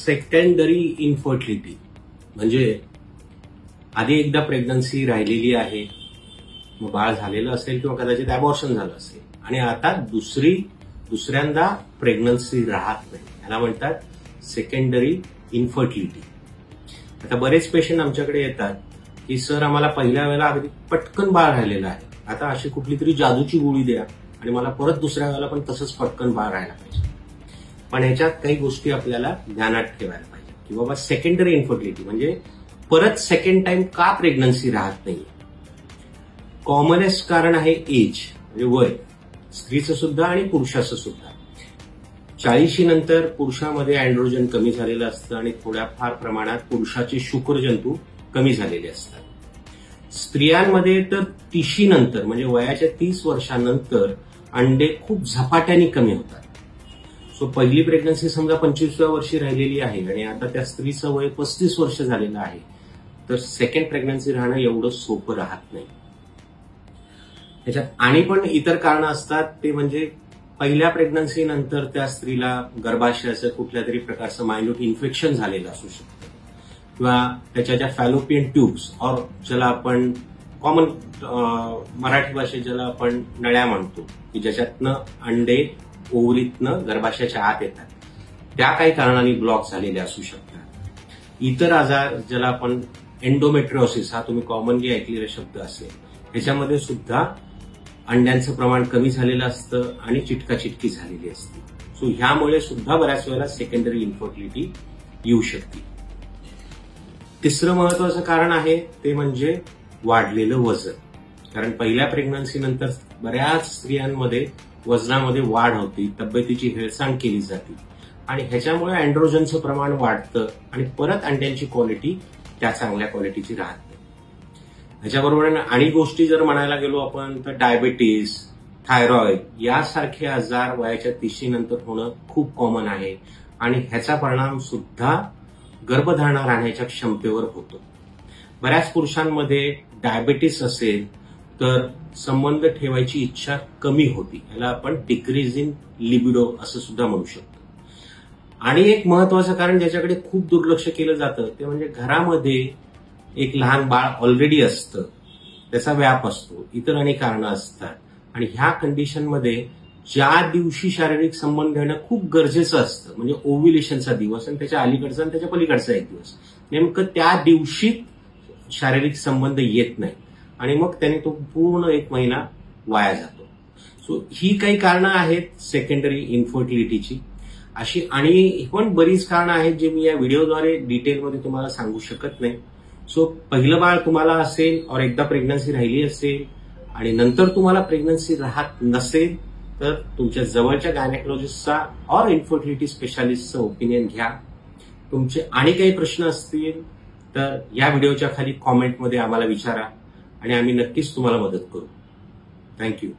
Secondary infertility म्हणजे आधी एकदा प्रेग्नन्सी राहिलेली आहे, मग बाळ झालेलं असेल किंवा कदाचित अबॉर्शन झालं असेल आणि आता दुसऱ्यांदा प्रेग्नन्सी राहत नाही, याला म्हणतात सेकंडरी इन्फर्टिलिटी. आता बरेच पेशंट आमच्याकडे येतात की सर आम्हाला पहिल्या वेळेला अगदी पटकन बाळ राहिलेलं आहे, आता अशी कुठली तरी जादूची गोळी द्या आणि मला परत दुसऱ्या वेळेला पण तसंच पटकन बाळ राहायला पाहिजे. पण ह्याच्यात काही गोष्टी आपल्याला ध्यानात ठेवायला पाहिजे की बाबा सेकंडरी इन्फर्टिलिटी म्हणजे परत सेकंड टाइम का प्रेग्नन्सी राहत नाही. कॉमनेस्ट कारण आहे एज म्हणजे वय, स्त्रीचं सुद्धा आणि पुरुषाचं सुद्धा. 40 नंतर पुरुषामध्ये अँड्रोजन कमी झालेलं असतं आणि थोड्याफार प्रमाणात पुरुषाचे शुक्रजंतू कमी झालेले असतात. स्त्रियांमध्ये तर 30 नंतर म्हणजे वयाच्या 30 वर्षांनंतर अंडे खूप झपाट्याने कमी होतात. सो पहिली प्रेग्नन्सी समजा 25व्या वर्षी राहिलेली आहे आणि आता त्या स्त्रीचं वय 35 वर्ष झालेलं आहे, तर सेकंड प्रेग्नन्सी राहणं एवढं सोपं राहत नाही. त्याच्यात आणि पण इतर कारणं असतात, ते म्हणजे पहिल्या प्रेग्नन्सी नंतर त्या स्त्रीला गर्भाशयाचं कुठल्या तरी प्रकारचं मायन्यूट इन्फेक्शन झालेलं असू शकतं किंवा त्याच्या ज्या फॅलोपियन ट्यूब्स और ज्याला आपण कॉमन मराठी भाषेत ज्याला आपण नळ्या म्हणतो की ज्याच्यातनं अंडे ओव्हरीतनं गर्भाशयाच्या आत येतात, त्या काही कारणांनी ब्लॉक झालेल्या असू शकतात. इतर आजार ज्याला आपण एंडोमेट्रिओसिस, हा तुम्ही कॉमनली ऐकलेला शब्द असेल, ह्याच्यामध्ये सुद्धा अंड्यांचं प्रमाण कमी झालेलं असतं आणि चिटकाचिटकी झालेली असते. सो ह्यामुळे सुद्धा बऱ्याच वेळेला सेकंडरी इन्फर्टिलिटी येऊ शकते. तिसरं महत्वाचं कारण आहे ते म्हणजे वाढलेलं वजन. कारण पहिल्या प्रेग्नन्सी नंतर बऱ्याच स्त्रियांमध्ये वजनामध्ये वाढ होती, तब्येतीची हेळसांड केली जाते आणि ह्याच्यामुळे अँड्रोजनचं प्रमाण वाढतं आणि परत अंड्यांची क्वालिटी त्या चांगल्या क्वालिटीची राहत नाही. ह्याच्याबरोबर आणि गोष्टी जर म्हणायला गेलो आपण तर डायबिटीस, थायरॉइड यासारखे आजार वयाच्या 30 नंतर होणं खूप कॉमन आहे आणि ह्याचा परिणाम सुद्धा गर्भधारणा राहण्याच्या क्षमतेवर होतो. बऱ्याच पुरुषांमध्ये डायबिटीस असेल तर संबंध ठेवायची इच्छा कमी होती, याला आपण डिक्रीज इन लिबिडो असं सुद्धा म्हणू शकतो. आणि एक महत्वाचं कारण ज्याच्याकडे खूप दुर्लक्ष केलं जातं ते म्हणजे घरामध्ये एक लहान बाळ ऑलरेडी असतं, त्याचा व्याप असतो, इतर अनेक कारणं असतात आणि ह्या कंडिशनमध्ये ज्या दिवशी शारीरिक संबंध घेणं खूप गरजेचं असतं म्हणजे ओव्ह्युलेशनचा दिवस आणि त्याच्या अलीकडचा आणि त्याच्या पलीकडचा एक दिवस, नेमकं त्या दिवशी शारीरिक संबंध येत नाही आणि मग त्याने तो पूर्ण 1 महिना वाया जातो. सो ही काही कारणं आहेत सेकंडरी इन्फर्टिलिटीची. अशी आणि पण बरीच कारणं आहेत जे मी या व्हिडिओद्वारे डिटेलमध्ये तुम्हाला सांगू शकत नाही. सो पहिलं बाळ तुम्हाला असेल और एकदा प्रेग्नन्सी राहिली असेल आणि नंतर तुम्हाला प्रेग्नन्सी राहत नसेल तर तुमच्या जवळच्या गायनेकोलॉजिस्टचा और इन्फर्टिलिटी स्पेशालिस्टचं ओपिनियन घ्या. तुमचे आणि काही प्रश्न असतील तर या व्हिडिओच्या खाली कॉमेंटमध्ये आम्हाला विचारा आणि आम्ही नक्कीच तुम्हाला मदत करू. थँक्यू.